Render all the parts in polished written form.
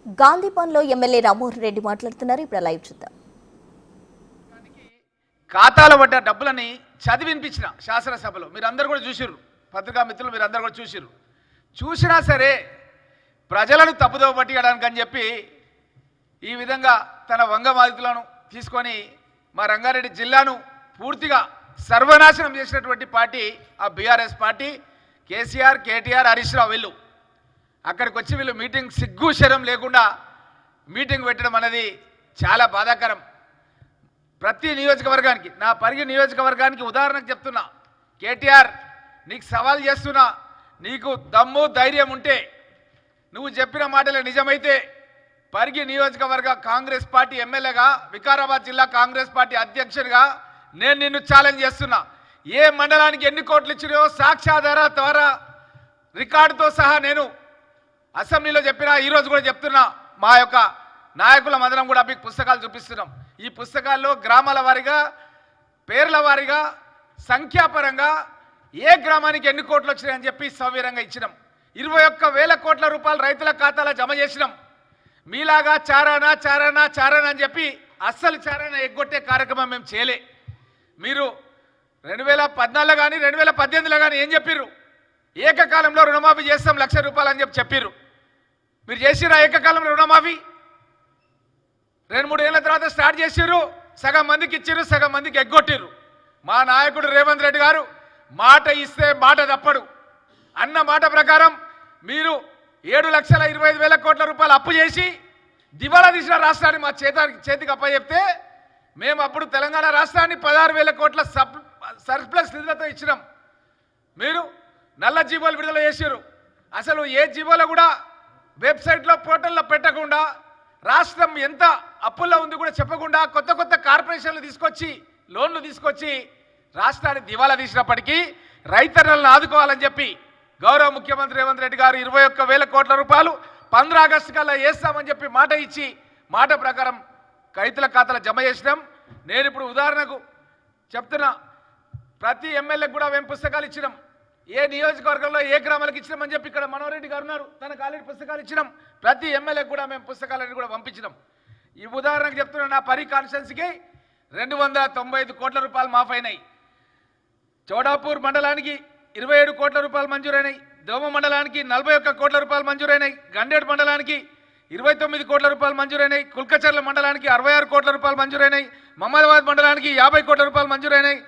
గాంధీభవన్లో MLA Rammohan Reddy మాట్లాడుతున్నారు. ఇప్పుడు live చూద్దాం. ఖాతాల పడ్డ డబ్బులని చదివినిపించిన శాసనసభలో మీరందరూ కూడా చూసిర్రు, పత్రికా మిత్రులు మీరందరూ కూడా చూసిర్రు. చూసినా సరే ప్రజలను తప్పుదోవ పట్టియడానికి అని చెప్పి ఈ విధంగా తన వంగమాదితులను తీసుకొని మా రంగారెడ్డి జిల్లాను పూర్తిగా సర్వనాశనం చేసినటువంటి పార్టీ ఆ బీఆర్ఎస్ పార్టీ. కేసీఆర్, కేటీఆర్, హరీష్ రావు వీళ్ళు అక్కడికి వచ్చి వీళ్ళు మీటింగ్ సిగ్గు శరం లేకుండా మీటింగ్ పెట్టడం అనేది చాలా బాధాకరం. ప్రతి నియోజకవర్గానికి, నా పరిగి నియోజకవర్గానికి ఉదాహరణకు చెప్తున్నా, కేటీఆర్ నీకు సవాల్ చేస్తున్నా, నీకు దమ్ము ధైర్యం ఉంటే నువ్వు చెప్పిన మాటలే నిజమైతే పరిగి నియోజకవర్గ కాంగ్రెస్ పార్టీ ఎమ్మెల్యేగా, వికారాబాద్ జిల్లా కాంగ్రెస్ పార్టీ అధ్యక్షుడిగా నేను నిన్ను ఛాలెంజ్ చేస్తున్నా. ఏ మండలానికి ఎన్ని కోట్లు ఇచ్చినాయో సాక్ష్యాధార ద్వారా రికార్డుతో సహా నేను అసెంబ్లీలో చెప్పినా, ఈరోజు కూడా చెప్తున్నా. మా యొక్క నాయకుల మందరం కూడా మీకు పుస్తకాలు చూపిస్తున్నాం. ఈ పుస్తకాల్లో గ్రామాల వారీగా, పేర్ల వారీగా, సంఖ్యాపరంగా ఏ గ్రామానికి ఎన్ని కోట్లు వచ్చినాయని చెప్పి సవివరంగా ఇచ్చినాం. 21,000 కోట్ల రూపాయలు రైతుల ఖాతాలో జమ చేసినాం. మీలాగా చారానా చారానా చారానా అని చెప్పి అస్సలు చారానా ఎగ్గొట్టే కార్యక్రమం మేము చేయలే. మీరు 2014 కానీ 2018లో కానీ ఏం చెప్పిర్రు? ఏకకాలంలో రుణమాఫీ చేస్తాం 1,00,000 రూపాయలు అని చెప్పిర్రు. మీరు చేసిరా ఏకకాలంలో రుణమాఫీ? 2-3 ఏళ్ళ తర్వాత స్టార్ట్ చేసిర్రు, సగం మందికి ఇచ్చిర్రు, సగం మందికి ఎగ్గొట్టిర్రు. మా నాయకుడు రేవంత్ రెడ్డి గారు మాట ఇస్తే మాట తప్పడు అన్న మాట ప్రకారం మీరు 7,25,000 కోట్ల రూపాయలు అప్పు చేసి దివాలా తీసిన రాష్ట్రాన్ని మా చేతికి అప్పచెప్తే మేము అప్పుడు తెలంగాణ రాష్ట్రాన్ని 16,000 కోట్ల సర్ప్లస్ నిధులతో ఇచ్చినాం. మీరు నల్ల జీవోలు విడుదల చేశారు. అసలు ఏ జీవోలో కూడా వెబ్సైట్లో, పోర్టల్లో పెట్టకుండా, రాష్ట్రం ఎంత అప్పుల్లో ఉంది కూడా చెప్పకుండా కొత్త కొత్త కార్పొరేషన్లు తీసుకొచ్చి, లోన్లు తీసుకొచ్చి రాష్ట్రాన్ని దివాలా తీసినప్పటికీ రైతన్నలను ఆదుకోవాలని చెప్పి గౌరవ ముఖ్యమంత్రి రేవంత్ రెడ్డి గారు 21,000 కోట్ల రూపాయలు 15 ఆగస్టు కల్లా వేస్తామని చెప్పి మాట ఇచ్చి, మాట ప్రకారం రైతుల ఖాతాలో జమ చేసినాం. నేను ఇప్పుడు ఉదాహరణకు చెప్తున్నా, ప్రతి ఎమ్మెల్యేకి కూడా మేము పుస్తకాలు ఇచ్చినాం. ఏ నియోజకవర్గంలో ఏ గ్రామాలకు ఇచ్చినామని చెప్పి ఇక్కడ మనోహర్ రెడ్డి గారు ఉన్నారు, తనకు ఆల్రెడీ పుస్తకాలు ఇచ్చినాం. ప్రతి ఎమ్మెల్యేకి కూడా మేము పుస్తకాలను కూడా పంపించినాం. ఈ ఉదాహరణకు చెప్తున్నా, నా పరి కాన్స్టిట్యున్సీకి 295 కోట్ల రూపాయలు మాఫ్ అయినాయి. చౌడాపూర్ మండలానికి 27 కోట్ల రూపాయలు మంజూరైనాయి. దోమ మండలానికి 41 కోట్ల రూపాయలు మంజూరైనాయి. గండేడు మండలానికి 29 కోట్ల రూపాయలు మంజూరైనాయి. కుల్కచర్ల మండలానికి 66 కోట్ల రూపాయలు మంజూరైనాయి. మహమ్మదాబాద్ మండలానికి 50 కోట్ల రూపాయలు మంజూరైనాయి.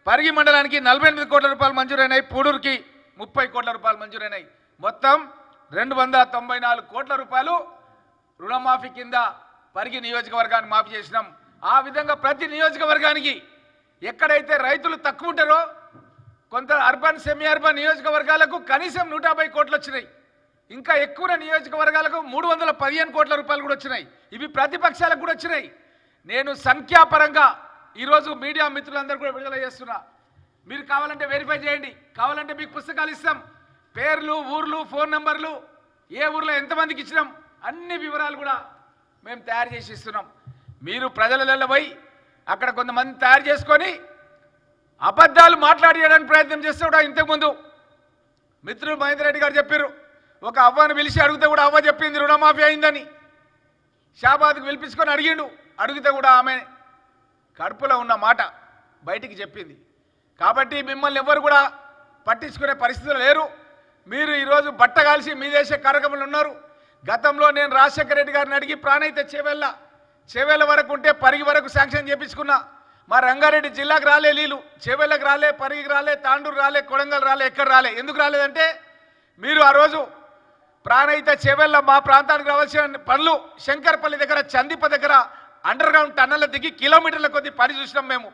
పరిగి మండలానికి 48 కోట్ల రూపాయలు మంజూరైనాయి. పూడూరుకి 30 కోట్ల రూపాయలు మంజూరైనాయి. మొత్తం 294 కోట్ల రూపాయలు రుణమాఫీ కింద పరిగి నియోజకవర్గాన్ని మాఫీ చేసినాం. ఆ విధంగా ప్రతి నియోజకవర్గానికి ఎక్కడైతే రైతులు తక్కువ ఉంటారో, కొంత అర్బన్, సెమీ అర్బన్ నియోజకవర్గాలకు కనీసం 150 కోట్లు వచ్చినాయి. ఇంకా ఎక్కువ నియోజకవర్గాలకు 315 కోట్ల రూపాయలు కూడా వచ్చినాయి. ఇవి ప్రతిపక్షాలకు కూడా వచ్చినాయి. నేను సంఖ్యాపరంగా ఈరోజు మీడియా మిత్రులందరూ కూడా విడుదల చేస్తున్నా. మీరు కావాలంటే వెరిఫై చేయండి, కావాలంటే మీకు పుస్తకాలు ఇస్తాం. పేర్లు, ఊర్లు, ఫోన్ నెంబర్లు, ఏ ఊర్లో ఎంతమందికి ఇచ్చినాం, అన్ని వివరాలు కూడా మేము తయారు చేసి ఇస్తున్నాం. మీరు ప్రజలలో పోయి అక్కడ కొంతమంది తయారు చేసుకొని అబద్ధాలు మాట్లాడడానికి ప్రయత్నం చేస్తే కూడా, ఇంతకుముందు మిత్రులు మహేందర్ రెడ్డి గారు చెప్పారు, ఒక అవ్వను పిలిచి అడిగితే కూడా అవ్వ చెప్పింది రుణమాఫీ అయిందని. షాబాద్కు పిలిపించుకొని అడిగితే కూడా ఆమె కడుపులో ఉన్న మాట బయటికి చెప్పింది. కాబట్టి మిమ్మల్ని ఎవరు కూడా పట్టించుకునే పరిస్థితులు లేరు. మీరు ఈరోజు బట్టగాల్సి మీ దేశ కార్యక్రమాలు ఉన్నారు. గతంలో నేను రాజశేఖర రెడ్డి గారిని అడిగి ప్రాణైతే చేవేళ్ళ వరకు ఉంటే పరిగి వరకు శాంక్షన్ చేయించుకున్నా. మా రంగారెడ్డి జిల్లాకు రాలే నీళ్ళు, చేవేళ్ళకు రాలే, పరిగికి రాలే, తాండూరు రాలే, కొడంగల్ రాలే, ఎక్కడ రాలే. ఎందుకు రాలేదంటే మీరు ఆ రోజు ప్రాణైతే చేవేళ్ళ మా ప్రాంతానికి రావాల్సిన పనులు శంకర్పల్లి దగ్గర, చందిప దగ్గర అండర్ గ్రౌండ్ టన్నెల దిగి కిలోమీటర్ల కొద్ది పని చూసినాం. మేము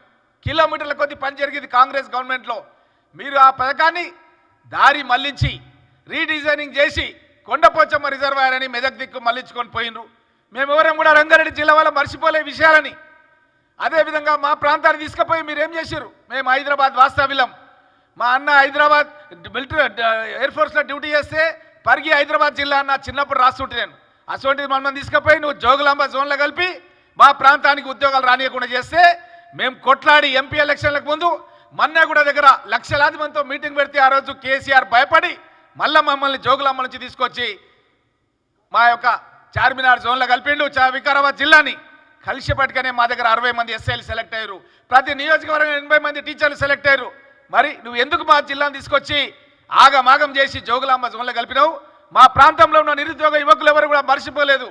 కిలోమీటర్ల కొద్ది పని జరిగింది కాంగ్రెస్ గవర్నమెంట్లో. మీరు ఆ పథకాన్ని దారి మళ్లించి రీడిజైనింగ్ చేసి కొండపోచమ్మ రిజర్వాయర్ అని మెదక్ దిక్కు మళ్లించుకొని పోయినరు. మేమెవరం కూడా రంగారెడ్డి జిల్లా వల్ల మర్చిపోలే విషయాలని. అదేవిధంగా మా ప్రాంతాన్ని తీసుకుపోయి మీరు ఏం చేశారు? మేము హైదరాబాద్ వాస్తవ్యం. మా అన్న హైదరాబాద్ మిలిటరీ ఎయిర్ ఫోర్స్లో డ్యూటీ చేస్తే పరిగి హైదరాబాద్ జిల్లా అన్న చిన్నప్పుడు రాస్తుంటే నేను అటువంటిది మనం తీసుకుపోయి నువ్వు జోగులాంబ జోన్లో కలిపి మా ప్రాంతానికి ఉద్యోగాలు రానియకుండా చేస్తే మేము కొట్లాడి ఎంపీ ఎలక్షన్లకు ముందు మన్నగూడ దగ్గర లక్షలాది మందితో మీటింగ్ పెడితే ఆ రోజు కేసీఆర్ భయపడి మళ్ళా మమ్మల్ని జోగులాంబ నుంచి తీసుకొచ్చి మా యొక్క చార్మినార్ జోన్లో కలిపిండు వికారాబాద్ జిల్లాని కలిసిపట్టుకనే మా దగ్గర 60 మంది ఎస్ఐలు సెలెక్ట్ అయ్యారు. ప్రతి నియోజకవర్గం 80 మంది టీచర్లు సెలెక్ట్ అయ్యారు. మరి నువ్వు ఎందుకు మా జిల్లాను తీసుకొచ్చి ఆగమాగం చేసి జోగులాంబ జోన్లో కలిపినావు? మా ప్రాంతంలో ఉన్న నిరుద్యోగ యువకులు ఎవరు కూడా మర్చిపోలేదు.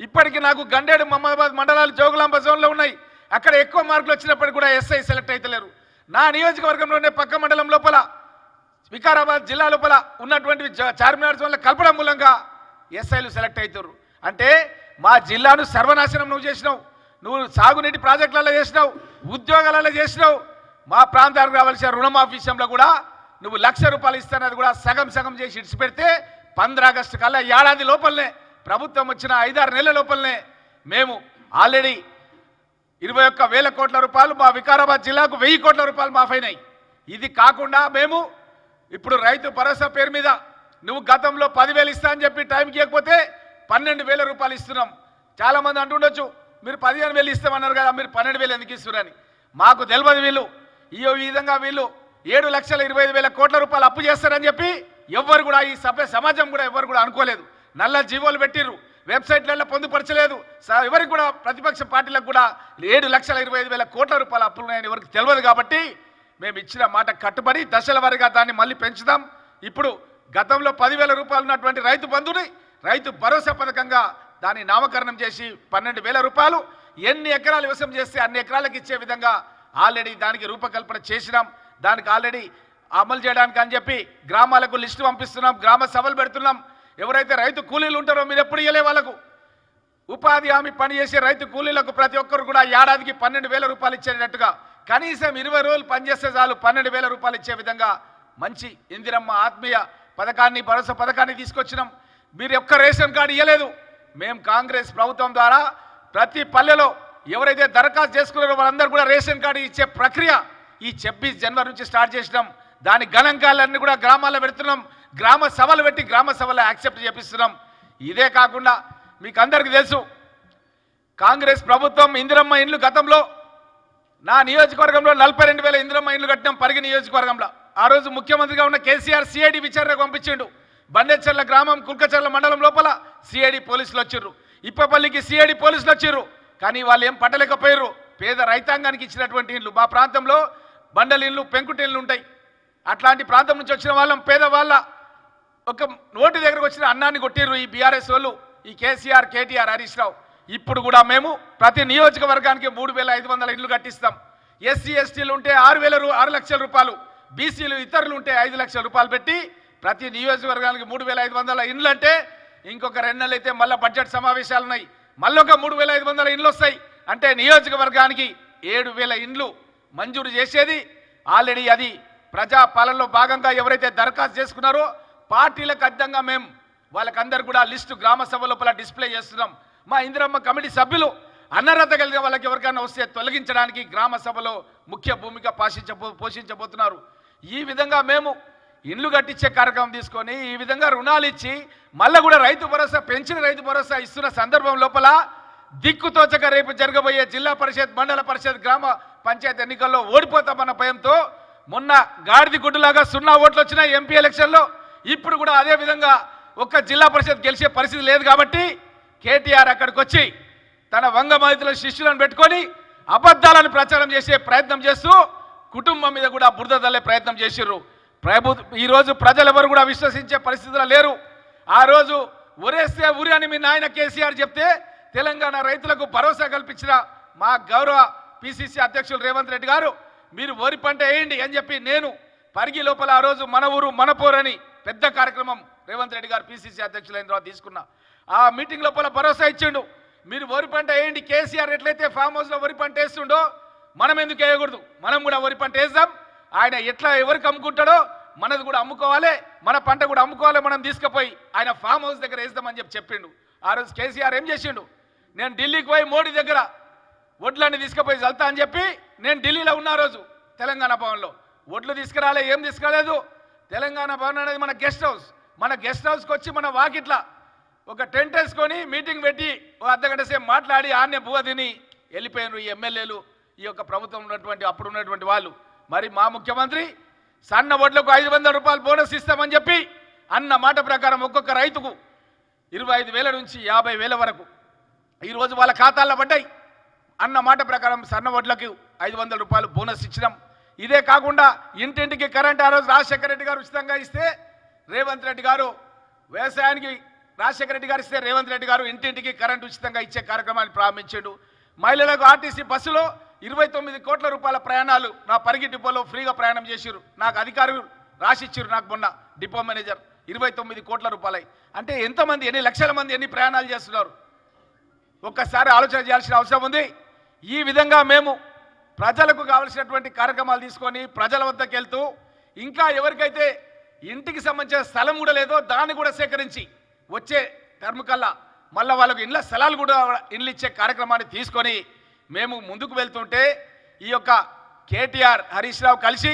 ఇప్పటికీ నాకు గండేడు మహమ్మదాబాద్ మండలాలు జోగులాంబ జోన్లో ఉన్నాయి. అక్కడ ఎక్కువ మార్కులు వచ్చినప్పటికీ కూడా ఎస్ఐ సెలెక్ట్ అవుతలేరు. నా నియోజకవర్గంలోనే పక్క మండలం లోపల వికారాబాద్ జిల్లా లోపల ఉన్నటువంటి చార్మినార్ జోన్లో కలపడం మూలంగా ఎస్ఐలు సెలెక్ట్ అవుతారు. అంటే మా జిల్లాను సర్వనాశనం నువ్వు చేసినావు. నువ్వు సాగునీటి ప్రాజెక్టులలో చేసినావు, ఉద్యోగాలలో చేసినావు. మా ప్రాంతానికి రావాల్సిన రుణమాఫీ విషయంలో కూడా నువ్వు ₹1,00,000 ఇస్తానది కూడా సగం సగం చేసి ఇడిచిపెడితే 15 ఆగస్టు కల్లా ఏడాది లోపలనే ప్రభుత్వం వచ్చిన 5-6 నెలల లోపలనే మేము ఆల్రెడీ 21,000 కోట్ల రూపాయలు మా వికారాబాద్ జిల్లాకు 1,000 కోట్ల రూపాయలు మాఫైనాయి. ఇది కాకుండా మేము ఇప్పుడు రైతు భరోసా పేరు మీద నువ్వు గతంలో 10,000 ఇస్తా అని చెప్పి టైంకి ఇవ్వకపోతే 12,000 రూపాయలు ఇస్తున్నాం. చాలామంది అంటుండొచ్చు మీరు 15,000 ఇస్తామన్నారు కదా, మీరు 12,000 ఎందుకు ఇస్తున్నారని. మాకు తెలియదు వీళ్ళు ఈ విధంగా వీళ్ళు 7,25,000 కోట్ల రూపాయలు అప్పు చేస్తారని చెప్పి ఎవ్వరు కూడా ఈ సమాజం కూడా ఎవ్వరు కూడా అనుకోలేదు. నల్ల జీవోలు పెట్టిర్రు, వెబ్సైట్లలో పొందుపరచలేదు. ఎవరికి కూడా ప్రతిపక్ష పార్టీలకు కూడా 7,25,000 కోట్ల రూపాయల అప్పులు ఉన్నాయని ఎవరికి తెలియదు. కాబట్టి మేము ఇచ్చిన మాట కట్టుబడి దశల వారీగా దాన్ని మళ్ళీ పెంచుదాం. ఇప్పుడు గతంలో 10,000 రూపాయలు ఉన్నటువంటి రైతు బంధుని రైతు భరోసా పథకంగా దాన్ని నామకరణం చేసి 12,000 రూపాయలు ఎన్ని ఎకరాలు వ్యవసాయం చేస్తే అన్ని ఎకరాలకు ఇచ్చే విధంగా ఆల్రెడీ దానికి రూపకల్పన చేసినాం. దానికి ఆల్రెడీ అమలు చేయడానికి అని చెప్పి గ్రామాలకు లిస్టు పంపిస్తున్నాం, గ్రామ సభలు పెడుతున్నాం. ఎవరైతే రైతు కూలీలు ఉంటారో మీరు ఎప్పుడు ఇవ్వలే వాళ్ళకు ఉపాధి హామీ పని చేసే రైతు కూలీలకు ప్రతి ఒక్కరు కూడా ఏడాదికి 12,000 రూపాయలు ఇచ్చేటట్టుగా కనీసం 20 రోజులు పనిచేస్తే చాలు 12,000 రూపాయలు ఇచ్చే విధంగా మంచి ఇందిరమ్మ ఆత్మీయ పథకాన్ని భరోసా పథకాన్ని తీసుకొచ్చినాం. మీరు ఒక్క రేషన్ కార్డు ఇవ్వలేదు. మేము కాంగ్రెస్ ప్రభుత్వం ద్వారా ప్రతి పల్లెలో ఎవరైతే దరఖాస్తు చేసుకున్నారో వాళ్ళందరూ కూడా రేషన్ కార్డు ఇచ్చే ప్రక్రియ ఈ 26 జనవరి నుంచి స్టార్ట్ చేసినాం. దాని గణాంకాలన్నీ కూడా గ్రామాల్లో పెడుతున్నాం. గ్రామ సభలు పెట్టి గ్రామ సభలో యాక్సెప్ట్ చేపిస్తున్నాం. ఇదే కాకుండా మీకు అందరికీ తెలుసు కాంగ్రెస్ ప్రభుత్వం ఇందిరమ్మ ఇండ్లు గతంలో నా నియోజకవర్గంలో 42,000 ఇందిరమ్మ ఇండ్లు కట్టినాం. పరిగి నియోజకవర్గంలో ఆ రోజు ముఖ్యమంత్రిగా ఉన్న కేసీఆర్ సిఐడి విచారణకు పంపించిండు. బండేచర్ల గ్రామం కుల్కచర్ల మండలం లోపల సిఐడి పోలీసులు వచ్చిర్రు, ఇప్పపల్లికి సిఐడి పోలీసులు వచ్చిర్రు. కానీ వాళ్ళు ఏం పట్టలేకపోయారు. పేద రైతాంగానికి ఇచ్చినటువంటి ఇండ్లు మా ప్రాంతంలో బండల ఇండ్లు పెంకుటిండ్లు ఉంటాయి. అట్లాంటి ప్రాంతం నుంచి వచ్చిన వాళ్ళం పేదవాళ్ళ ఒక నోటి దగ్గరకు వచ్చిన అన్నాన్ని కొట్టిర్రు ఈ బీఆర్ఎస్ వాళ్ళు, ఈ కేసీఆర్ కేటీఆర్ హరీష్ రావు. ఇప్పుడు కూడా మేము ప్రతి నియోజకవర్గానికి 3,500 ఇండ్లు కట్టిస్తాం. ఎస్సీ ఎస్టీలు ఉంటే 6 లక్షల రూపాయలు, బీసీలు ఇతరులు ఉంటే 5 లక్షల రూపాయలు పెట్టి ప్రతి నియోజకవర్గానికి 3,500 ఇండ్లు అంటే ఇంకొక 2 నెలలు అయితే మళ్ళీ బడ్జెట్ సమావేశాలు ఉన్నాయి, మళ్ళీ ఒక 3,500 ఇండ్లు వస్తాయి. అంటే నియోజకవర్గానికి 7,000 ఇండ్లు మంజూరు చేసేది ఆల్రెడీ అది ప్రజాపాలనలో భాగంగా ఎవరైతే దరఖాస్తు చేసుకున్నారో పార్టీలకు అడ్డంగా మేము వాళ్ళకందరూ కూడా లిస్టు గ్రామ సభ లోపల డిస్ప్లే చేస్తున్నాం. మా ఇందిరమ్మ కమిటీ సభ్యులు అన్నరత కలిగిన వాళ్ళకి ఎవరికైనా వస్తే తొలగించడానికి గ్రామ సభలో ముఖ్య భూమిక పోషించబోతున్నారు. ఈ విధంగా మేము ఇండ్లు కట్టించే కార్యక్రమం తీసుకొని ఈ విధంగా రుణాలు ఇచ్చి మళ్ళీ కూడా రైతు భరోసా పెంచిన రైతు భరోసా ఇస్తున్న సందర్భం లోపల దిక్కుతోచక రేపు జరగబోయే జిల్లా పరిషత్ మండల పరిషత్ గ్రామ పంచాయతీ ఎన్నికల్లో ఓడిపోతామన్న భయంతో మొన్న గాడిది గుడ్డులాగా 0 ఓట్లు వచ్చిన ఎంపీ ఎలక్షన్లో ఇప్పుడు కూడా అదే విధంగా ఒక్క జిల్లా పరిషత్ గెలిచే పరిస్థితి లేదు. కాబట్టి కేటీఆర్ అక్కడికి వచ్చి తన వంగమాదితుల శిష్యులను పెట్టుకొని అబద్ధాలను ప్రచారం చేసే ప్రయత్నం చేస్తూ కుటుంబం మీద కూడా బురద తల్లే ప్రయత్నం చేసిర్రు. ఈరోజు ప్రజలు ఎవరు కూడా విశ్వసించే పరిస్థితుల్లో లేరు. ఆ రోజు ఉరేస్తే ఉరి అని మీ నాయన కేసీఆర్ చెప్తే తెలంగాణ రైతులకు భరోసా కల్పించిన మా గౌరవ పిసిసి అధ్యక్షులు రేవంత్ రెడ్డి గారు మీరు వరి పంట వేయండి అని చెప్పి నేను పరిగి లోపల ఆ రోజు మన ఊరు మనపోరు అని పెద్ద కార్యక్రమం రేవంత్ రెడ్డి గారు పిసిసి అధ్యక్షులైన తర్వాత తీసుకున్నా. ఆ మీటింగ్ లోపల భరోసా ఇచ్చిండు, మీరు వరి పంట వేయండి. కేసీఆర్ ఎట్లయితే ఫామ్ హౌస్లో వరి పంట వేస్తుండో మనం ఎందుకు వేయకూడదు, మనం కూడా వరి పంట వేద్దాం. ఆయన ఎట్లా ఎవరికి అమ్ముకుంటాడో మనది కూడా అమ్ముకోవాలి, మన పంట కూడా అమ్ముకోవాలి, మనం తీసుకుపోయి ఆయన ఫామ్ హౌస్ దగ్గర వేద్దామని చెప్పిండు. ఆ రోజు కేసీఆర్ ఏం చేసిండు, నేను ఢిల్లీకి పోయి మోడీ దగ్గర వడ్లన్నీ తీసుకుపోయి చల్తా అని చెప్పి నేను ఢిల్లీలో ఉన్న రోజు తెలంగాణ భవన్లో వడ్లు తీసుకురాలే, ఏం తీసుకురాలేదు. తెలంగాణ భవన్ అనేది మన గెస్ట్ హౌస్, మన గెస్ట్ హౌస్కి వచ్చి మన వాకిట్లా ఒక టెంట్ వేసుకొని మీటింగ్ పెట్టి ఒక అర్ధగంట సేపు మాట్లాడి ఆన్నే బువ్వ తిని వెళ్ళిపోయినారు ఈ ఎమ్మెల్యేలు, ఈ యొక్క ప్రభుత్వం ఉన్నటువంటి అప్పుడు ఉన్నటువంటి వాళ్ళు. మరి మా ముఖ్యమంత్రి సన్న వడ్లకు 500 రూపాయలు బోనస్ ఇస్తామని చెప్పి అన్న మాట ప్రకారం ఒక్కొక్క రైతుకు 25,000 నుంచి 50,000 వరకు ఈరోజు వాళ్ళ ఖాతాల్లో పడ్డాయి. అన్న మాట ప్రకారం సన్న వడ్లకు 500 రూపాయలు బోనస్ ఇచ్చినాం. ఇదే కాకుండా ఇంటింటికి కరెంట్ ఆ రోజు రాజశేఖర రెడ్డి గారు ఉచితంగా ఇస్తే రేవంత్ రెడ్డి గారు వ్యవసాయానికి రాజశేఖర రెడ్డి గారు ఇస్తే రేవంత్ రెడ్డి గారు ఇంటింటికి కరెంట్ ఉచితంగా ఇచ్చే కార్యక్రమాన్ని ప్రారంభించాడు. మహిళలకు ఆర్టీసీ బస్సులో 29 కోట్ల రూపాయల ప్రయాణాలు నా పరిగి డిపోలో ఫ్రీగా ప్రయాణం చేసిరు. నాకు అధికారులు రాసిచ్చారు. నాకు మొన్న డిపో మేనేజర్ 29 కోట్ల రూపాయలు అంటే ఎంతమంది, ఎన్ని లక్షల మంది ఎన్ని ప్రయాణాలు చేస్తున్నారు ఒక్కసారి ఆలోచన చేయాల్సిన అవసరం ఉంది. ఈ విధంగా మేము ప్రజలకు కావలసినటువంటి కార్యక్రమాలు తీసుకొని ప్రజల వద్దకు వెళ్తూ ఇంకా ఎవరికైతే ఇంటికి సంబంధించిన స్థలం కూడా లేదో దాన్ని కూడా సేకరించి వచ్చే టర్మ్ కల్లా మళ్ళీ వాళ్ళకు ఇండ్ల స్థలాలు కూడా ఇండ్లు ఇచ్చే కార్యక్రమాన్ని తీసుకొని మేము ముందుకు వెళ్తుంటే ఈ యొక్క కేటీఆర్ హరీష్ రావు కలిసి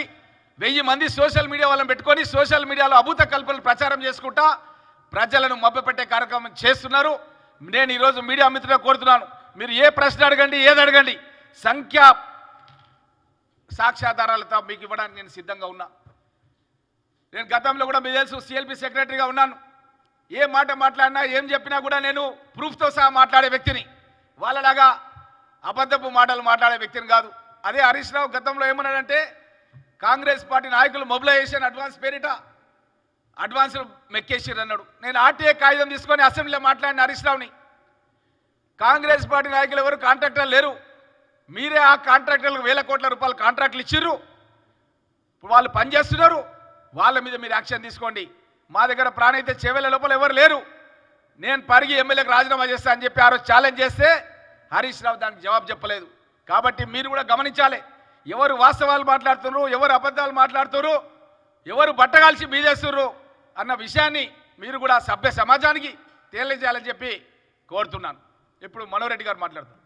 1000 మంది సోషల్ మీడియా వాళ్ళని పెట్టుకొని సోషల్ మీడియాలో అభూత కల్పనలు ప్రచారం చేసుకుంటా ప్రజలను మభ్యపెట్టే కార్యక్రమం చేస్తున్నారు. నేను ఈరోజు మీడియా మిత్రులు కోరుతున్నాను, మీరు ఏ ప్రశ్న అడగండి, ఏది అడగండి, సంఖ్యా సాక్ష్యాధారాలతో మీకు ఇవ్వడానికి నేను సిద్ధంగా ఉన్నా. నేను గతంలో కూడా మీకు తెలుసు సిఎల్పి సెక్రటరీగా ఉన్నాను. ఏ మాట మాట్లాడినా ఏం చెప్పినా కూడా నేను ప్రూఫ్తో సహా మాట్లాడే వ్యక్తిని, వాళ్ళలాగా అబద్ధపు మాటలు మాట్లాడే వ్యక్తిని కాదు. అదే హరీష్ రావు గతంలో ఏమన్నాడంటే కాంగ్రెస్ పార్టీ నాయకులు మొబిలైజేషన్ అడ్వాన్స్ పేరిట అడ్వాన్సులు మెక్కేసిర్రు అన్నాడు. నేను ఆర్టీఏ కాగితం తీసుకొని అసెంబ్లీలో మాట్లాడిన హరీష్ రావుని, కాంగ్రెస్ పార్టీ నాయకులు ఎవరు కాంట్రాక్టర్లు లేరు, మీరే ఆ కాంట్రాక్టర్లకు 1000 కోట్ల రూపాయలు కాంట్రాక్ట్లు ఇచ్చిర్రు, ఇప్పుడు వాళ్ళు పనిచేస్తున్నారు, వాళ్ళ మీద మీరు యాక్షన్ తీసుకోండి. మా దగ్గర ప్రాణైతే చెవెల లోపల ఎవరు లేరు, నేను పరిగి ఎమ్మెల్యేకి రాజీనామా చేస్తా అని చెప్పి ఆ రోజు ఛాలెంజ్ చేస్తే హరీష్ రావు దానికి జవాబు చెప్పలేదు. కాబట్టి మీరు కూడా గమనించాలి, ఎవరు వాస్తవాలు మాట్లాడుతున్నారు, ఎవరు అబద్ధాలు మాట్లాడుతున్నారు, ఎవరు బట్టగాల్చి మీదేస్తున్నారు అన్న విషయాన్ని మీరు కూడా సభ్య సమాజానికి తెలియజేయాలని చెప్పి కోరుతున్నాను. ఇప్పుడు మనోహర్ రెడ్డి గారు మాట్లాడుతున్నారు.